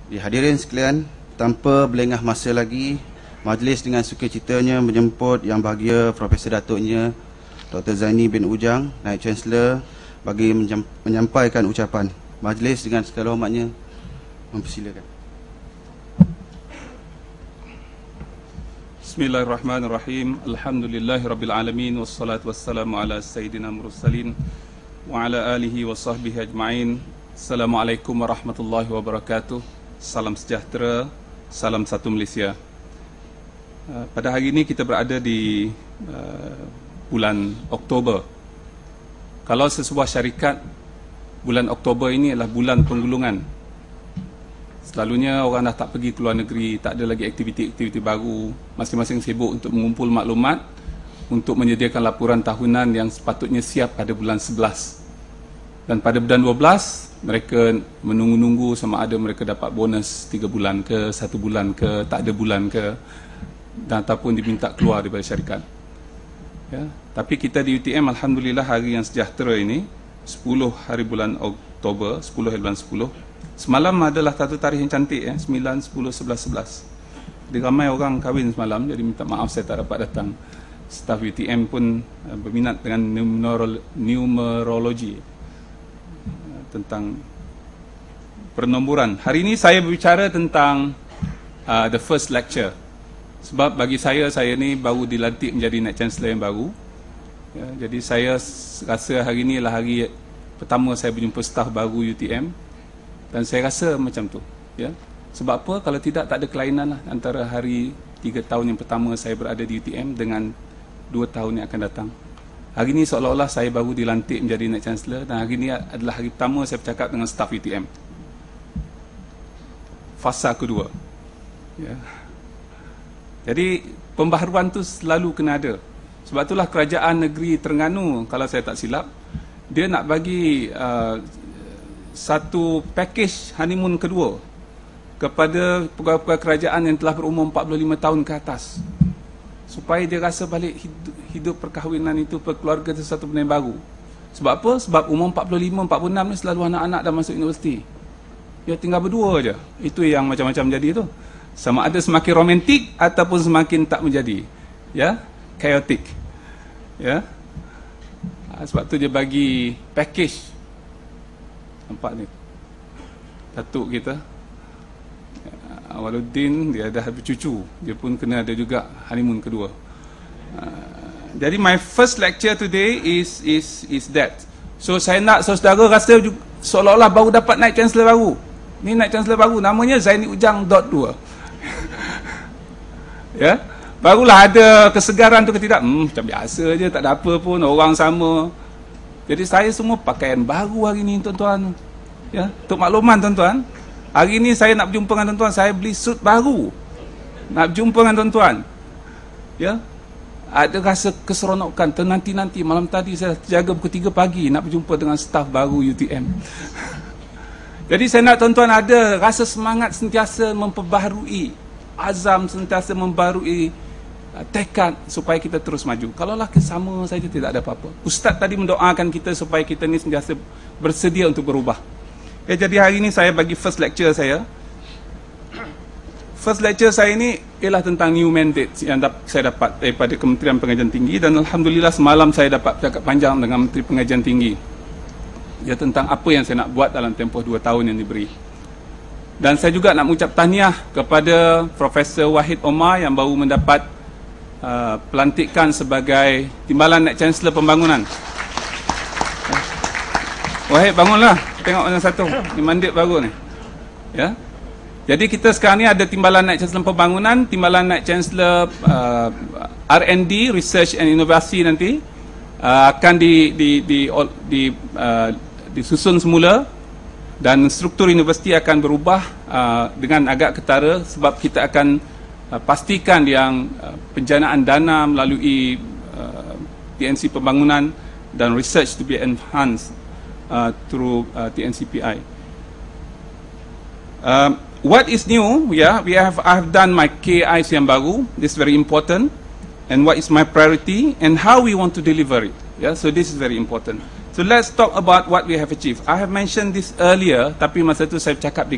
Hadirin sekalian, tanpa berlengah masa lagi, majlis dengan sukacitanya menjemput Yang Bahagia Profesor Datuknya Dr. Zaini bin Ujang, Naib Chancellor, bagi menyampaikan ucapan. Majlis dengan segala hormatnya mempersilakan. Bismillahirrahmanirrahim. Alhamdulillahirabbil alamin wassalatu wassalamu ala sayyidina mursalin wa ala alihi wa sahbihi ajma'in. Assalamualaikum warahmatullahi wabarakatuh. Salam sejahtera, salam satu Malaysia. Pada hari ini kita berada di bulan Oktober. Kalau sesebuah syarikat, bulan Oktober ini adalah bulan penggulungan. Selalunya orang dah tak pergi ke luar negeri, tak ada lagi aktiviti-aktiviti baru, masing-masing sibuk untuk mengumpul maklumat untuk menyediakan laporan tahunan yang sepatutnya siap pada bulan 11. Dan pada bulan 12, mereka menunggu-nunggu sama ada mereka dapat bonus 3 bulan ke, 1 bulan ke, tak ada bulan ke, dan ataupun diminta keluar daripada syarikat. Ya. Tapi kita di UTM, Alhamdulillah, hari yang sejahtera ini, 10 hari bulan Oktober, 10 hari bulan 10. Semalam adalah satu tarikh yang cantik, 9, 10, 11, 11. Jadi ramai orang kahwin semalam, jadi minta maaf saya tak dapat datang. Staf UTM pun berminat dengan numerologi, tentang penomboran. Hari ini saya berbicara tentang the first lecture. Sebab bagi saya ni baru dilantik menjadi Naib Chancellor yang baru. Ya, jadi saya rasa hari ini adalah hari pertama saya berjumpa staf baru UTM. Dan saya rasa macam tu. Ya. Sebab apa? Kalau tidak, tak ada kelainan lah antara hari 3 tahun yang pertama saya berada di UTM dengan 2 tahun yang akan datang. Hari ini seolah-olah saya baru dilantik menjadi Naib Chancellor, dan hari ini adalah hari pertama saya bercakap dengan staf UTM. Fasa kedua. Ya. Jadi pembaharuan tu selalu kena ada. Sebab itulah kerajaan negeri Terengganu, kalau saya tak silap, dia nak bagi satu package honeymoon kedua kepada pegawai-pegawai kerajaan yang telah berumur 45 tahun ke atas, supaya dia rasa balik hidup perkahwinan itu, perkeluarga itu satu benda yang baru. Sebab apa? Sebab umur 45, 46 ni selalu anak-anak dah masuk universiti. Dia tinggal berdua je. Itu yang macam-macam jadi tu. Sama ada semakin romantik ataupun semakin tak menjadi. Ya, chaotic. Ya. Sebab tu dia bagi package. Nampak ni. Datuk kita Waluddin, dia dah bercucu. Dia pun kena ada juga honeymoon kedua. Jadi my first lecture today is that. So saya nak saudara rasa seolah-olah baru dapat Naib Chancellor baru. Ni Naib Chancellor baru, namanya Zaini Ujang .2. Ya, barulah ada kesegaran tu ke tidak? Macam biasa je, tak ada apa pun, orang sama. Jadi saya semua pakaian baru hari ni, tuan-tuan. Ya, untuk makluman tuan-tuan, hari ni saya nak berjumpa dengan tuan-tuan, saya beli suit baru. Nak berjumpa dengan tuan-tuan. Ya. Ada rasa keseronokan, ternanti-nanti. Malam tadi saya jaga pukul 3 pagi nak berjumpa dengan staf baru UTM. Jadi saya nak tuan-tuan ada rasa semangat sentiasa memperbaharui, azam sentiasa membarui tekad supaya kita terus maju. Kalaulah sama saja tidak ada apa-apa. Ustaz tadi mendoakan kita supaya kita ni sentiasa bersedia untuk berubah. Jadi hari ini saya bagi first lecture saya. First lecture saya ini ialah tentang new mandate yang saya dapat daripada Kementerian Pengajian Tinggi, dan Alhamdulillah semalam saya dapat bercakap panjang dengan Menteri Pengajian Tinggi. Ya, tentang apa yang saya nak buat dalam tempoh 2 tahun yang diberi. Dan saya juga nak mengucap tahniah kepada Profesor Wahid Omar yang baru mendapat pelantikan sebagai Timbalan Naib Chancellor Pembangunan. Wahid, bangunlah, tengok yang satu, ni mandat baru ni. Ya. Jadi kita sekarang ni ada Timbalan Naib Chancellor Pembangunan, Timbalan Naib Chancellor R&D, Research and Inovasi nanti akan disusun semula, dan struktur universiti akan berubah dengan agak ketara, sebab kita akan pastikan yang penjanaan dana melalui TNC Pembangunan dan research to be enhanced through TNCPI. What is new? Yeah, I have done my KIs yang baru. This is very important. And what is my priority and how we want to deliver it. Yeah, so this is very important. So let's talk about what we have achieved. I have mentioned this earlier, tapi masa tu saya cakap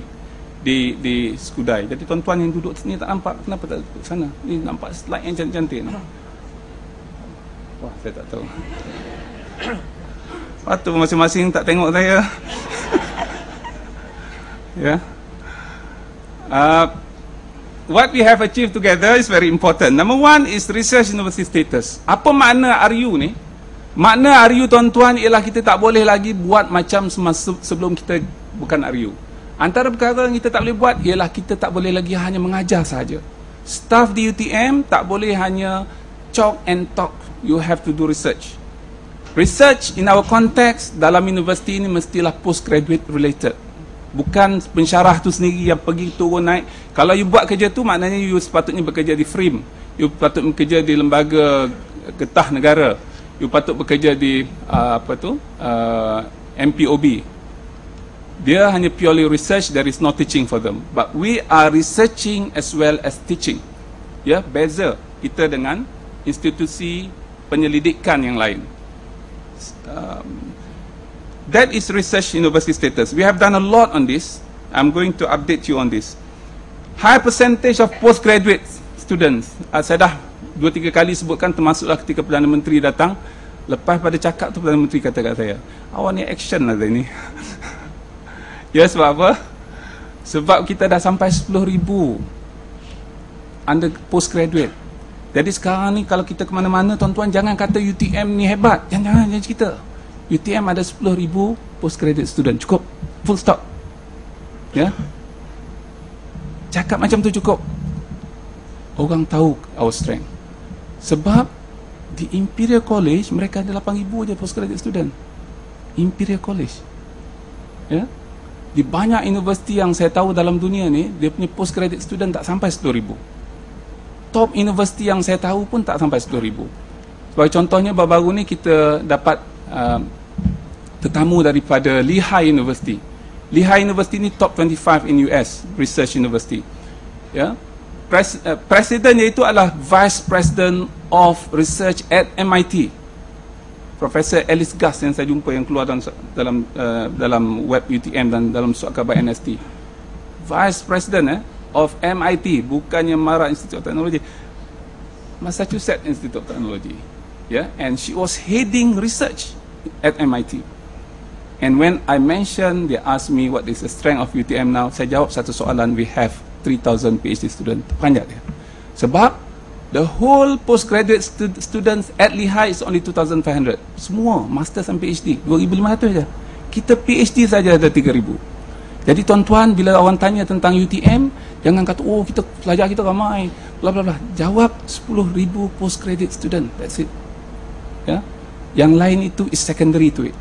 di Skudai. Jadi tuan-tuan yang duduk sini tak nampak, kenapa tak duduk sana? Ni nampak slide yang cantik-cantik ni. Wah, saya tak tahu. Waktu masing-masing tak tengok saya. Ya. What we have achieved together is very important. Number one is research university status. Apa makna RU ni? Makna RU tuan-tuan ialah kita tak boleh lagi buat macam sebelum kita bukan RU. Antara perkara yang kita tak boleh buat ialah kita tak boleh lagi hanya mengajar saja. Staff di UTM tak boleh hanya chalk and talk. You have to do research. Research in our context dalam universiti ini mestilah postgraduate related. Bukan pensyarah tu sendiri yang pergi turun naik. Kalau you buat kerja tu, maknanya you sepatutnya bekerja di FRIM, you patut bekerja di lembaga getah negara, you patut bekerja di MPOB. Dia hanya purely research, there is no teaching for them. But we are researching as well as teaching. Ya, beza kita dengan institusi penyelidikan yang lain. That is research university status. We have done a lot on this. I'm going to update you on this. High percentage of postgraduate students. Saya dah 2-3 kali sebutkan, termasuklah ketika Perdana Menteri datang. Lepas pada cakap tu, Perdana Menteri kata kat saya, awak ni action lah ini. Ya, sebab apa? Sebab kita dah sampai 10,000 under postgraduate. Jadi sekarang ni kalau kita ke mana-mana, tuan-tuan jangan kata UTM ni hebat. Jangan cerita. UTM ada 10,000 postgraduate student. Cukup. Full stop. Ya. Cakap macam tu cukup. Orang tahu our strength. Sebab di Imperial College mereka ada 8,000 je postgraduate student. Imperial College. Ya. Di banyak universiti yang saya tahu dalam dunia ni, dia punya postgraduate student tak sampai 10,000. Top universiti yang saya tahu pun tak sampai 10,000. Sebagai contohnya, baru-baru ni kita dapat tetamu daripada Lehigh University. Lehigh University ni top 25 in US research university. Ya, presidennya itu adalah Vice President of Research at MIT, Profesor Alice Gus yang saya jumpa yang keluar dalam web UTM dan dalam surat khabar NST. Vice President of MIT, bukannya Mara Institute of Technology, Massachusetts Institute of Technology. Yeah, and she was heading research at MIT. And when I mentioned, they asked me what is the strength of UTM now. Saya jawab satu soalan, we have 3,000 PhD students. Panjang dia. Sebab the whole postgraduate students at Lehigh is only 2,500. Semua masters dan PhD 2,500 saja. Kita PhD saja ada 3,000. Jadi tuan-tuan, bila orang tanya tentang UTM, jangan kata, oh kita pelajar kita ramai, bla bla bla. Jawab 10,000 postgraduate student. That's it. Ya. Yang lain itu is secondary to it.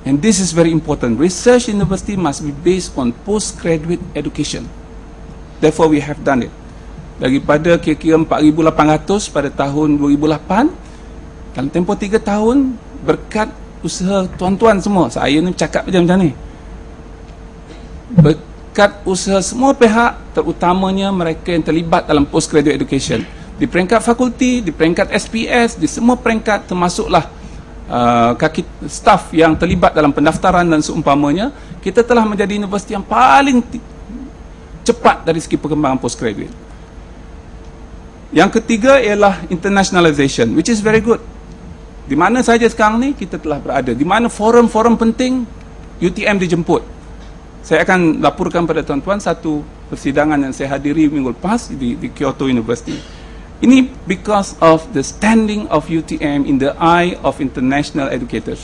And this is very important. Research university must be based on postgraduate education. Therefore we have done it. Daripada kira-kira 4,800 pada tahun 2008, dalam tempoh 3 tahun, berkat usaha tuan-tuan semua, saya ni cakap macam ni, berkat usaha semua pihak, terutamanya mereka yang terlibat dalam postgraduate education, di peringkat fakulti, di peringkat SPS, di semua peringkat, termasuklah kaki staff yang terlibat dalam pendaftaran dan seumpamanya, kita telah menjadi universiti yang paling cepat dari segi perkembangan postgraduate. Yang ketiga ialah internationalization, which is very good. Di mana saja sekarang ni kita telah berada, di mana forum-forum penting UTM dijemput. Saya akan laporkan pada tuan-tuan satu persidangan yang saya hadiri minggu lepas di Kyoto University. Ini because of the standing of UTM in the eye of international educators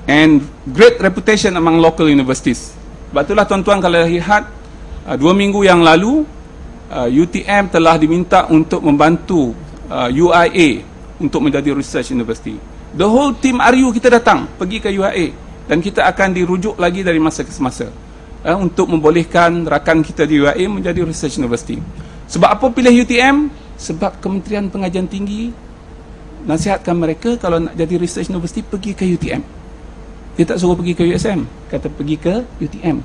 and great reputation among local universities. Sebab itulah tuan-tuan kalau lihat 2 minggu yang lalu UTM telah diminta untuk membantu UIA untuk menjadi research university. The whole team RU kita datang pergi ke UIA dan kita akan dirujuk lagi dari masa ke semasa untuk membolehkan rakan kita di UIA menjadi research university. Sebab apa pilih UTM? Sebab Kementerian Pengajian Tinggi nasihatkan mereka kalau nak jadi research university pergi ke UTM. Dia tak suruh pergi ke USM, kata pergi ke UTM.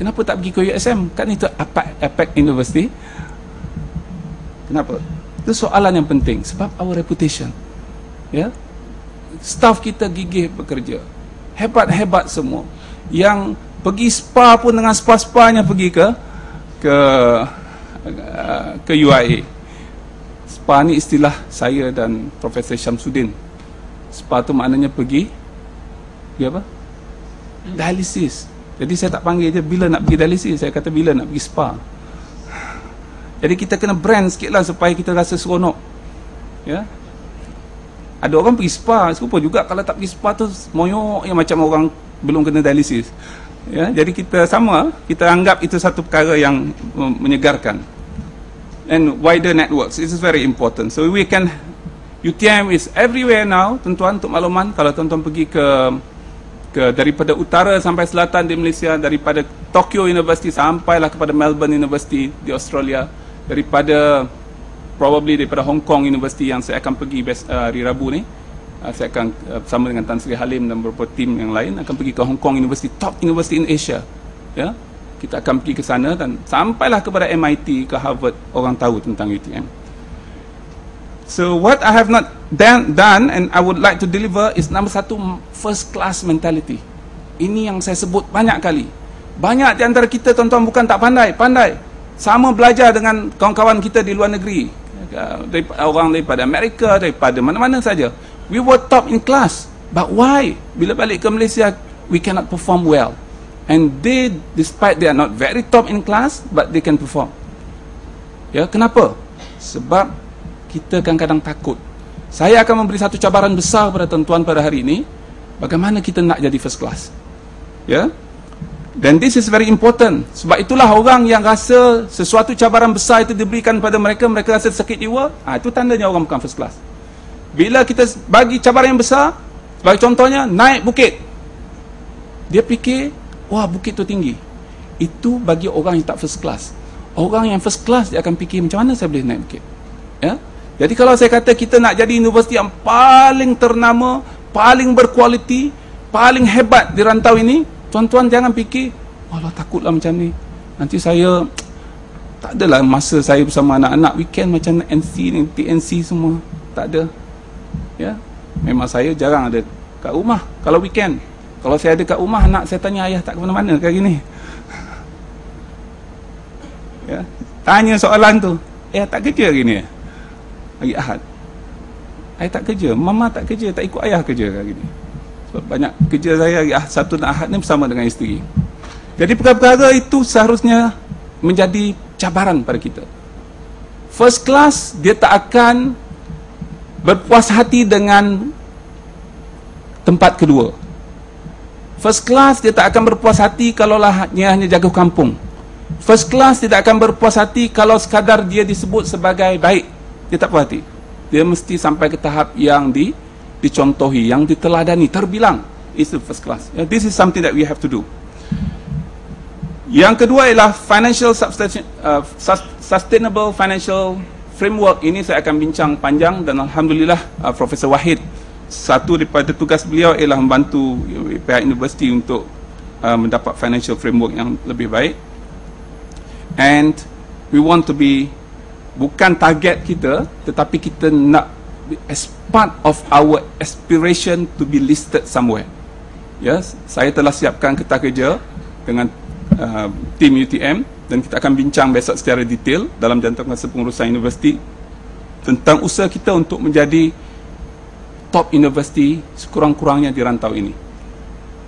Kenapa tak pergi ke USM? Kan itu APAC University. Kenapa? Itu soalan yang penting. Sebab our reputation. Ya, staff kita gigih bekerja, hebat-hebat semua. Yang Pergi spa pun dengan spa-spanya pergi ke UIA. Spa ni istilah saya dan Profesor Syamsuddin. Spa tu maknanya pergi apa? Dialisis. Jadi saya tak panggil je bila nak pergi dialisis, saya kata bila nak pergi spa. Jadi kita kena brand sikit lah supaya kita rasa seronok. Ya. Ada orang pergi spa, serupa juga kalau tak pergi spa tu moyok yang macam orang belum kena dialisis. Ya, jadi kita kita anggap itu satu perkara yang menyegarkan. And wider networks, this is very important. So we can, UTM is everywhere now, tuan-tuan, untuk makluman. Kalau tuan-tuan pergi ke daripada utara sampai selatan di Malaysia, daripada Tokyo University sampailah kepada Melbourne University di Australia, daripada Hong Kong University yang saya akan pergi hari Rabu ni. Saya akan bersama dengan Tan Sri Halim dan beberapa tim yang lain akan pergi ke Hong Kong University, top university in Asia. Ya, kita akan pergi ke sana dan sampailah kepada MIT, ke Harvard, orang tahu tentang UTM. So what I have not done and I would like to deliver is number 1, first class mentality. Ini yang saya sebut banyak kali. Banyak di antara kita, tuan-tuan, bukan tak pandai. Sama belajar dengan kawan-kawan kita di luar negeri, orang daripada Amerika, daripada mana-mana saja. We were top in class, but why? Bila balik ke Malaysia, we cannot perform well. And they, despite they are not very top in class, but they can perform. Ya, kenapa? Sebab kita kadang-kadang takut. Saya akan memberi satu cabaran besar pada tuan-tuan pada hari ini, bagaimana kita nak jadi first class. Ya. Dan this is very important. Sebab itulah orang yang rasa sesuatu cabaran besar itu diberikan pada mereka, mereka rasa sakit jiwa, itu tandanya orang bukan first class. Bila kita bagi cabaran yang besar, sebagai contohnya, naik bukit, dia fikir, wah, bukit tu tinggi. Itu bagi orang yang tak first class. Orang yang first class, dia akan fikir, macam mana saya boleh naik bukit. Ya? Jadi kalau saya kata kita nak jadi universiti yang paling ternama, paling berkualiti, paling hebat di rantau ini, tuan-tuan jangan fikir, walah, takutlah macam ni, nanti saya tak adalah masa saya bersama anak-anak weekend macam NC ni, TNC semua, tak ada. Ya, memang saya jarang ada kat rumah kalau weekend. Kalau saya ada kat rumah, anak saya tanya, ayah tak ke mana-mana kayak gini. Ya, tanya soalan tu, tak kerja hari ni, hari Ahad, ayah tak kerja, mama tak kerja, tak ikut ayah kerja hari ni. Sebab banyak kerja saya hari Sabtu dan Ahad ni bersama dengan isteri. Jadi perkara-perkara itu seharusnya menjadi cabaran pada kita. First class, dia tak akan berpuas hati dengan tempat kedua. First class, dia tak akan berpuas hati kalau dia hanya jaga kampung. First class, dia tak akan berpuas hati kalau sekadar dia disebut sebagai baik. Dia tak puas hati. Dia mesti sampai ke tahap yang dicontohi, yang diteladani, terbilang. It's the first class. This is something that we have to do. Yang kedua ialah sustainable financial framework. Ini saya akan bincang panjang dan alhamdulillah Profesor Wahid, satu daripada tugas beliau ialah membantu pihak universiti untuk mendapat financial framework yang lebih baik. And we want to be, bukan target kita, tetapi kita nak as part of our aspiration to be listed somewhere. Yes, saya telah siapkan kertas kerja dengan tim UTM dan kita akan bincang besok secara detail dalam Jantung-Kuasa Pengurusan Universiti tentang usaha kita untuk menjadi top universiti sekurang-kurangnya di rantau ini.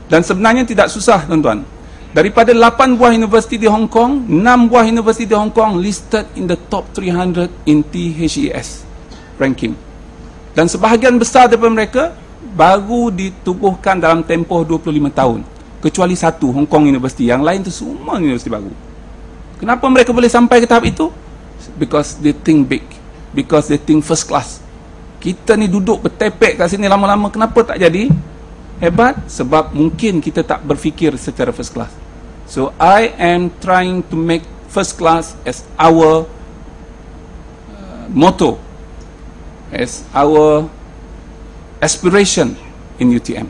Dan sebenarnya tidak susah, tuan-tuan. Daripada 8 buah universiti di Hong Kong, 6 buah universiti di Hong Kong listed in the top 300 in THES ranking. Dan sebahagian besar daripada mereka baru ditubuhkan dalam tempoh 25 tahun. Kecuali satu, Hong Kong University. Yang lain tu semua universiti baru. Kenapa mereka boleh sampai ke tahap itu? Because they think big. Because they think first class. Kita ni duduk bertepek kat sini lama-lama, kenapa tak jadi hebat? Sebab mungkin kita tak berfikir secara first class. So I am trying to make first class as our motto, as our aspiration in UTM.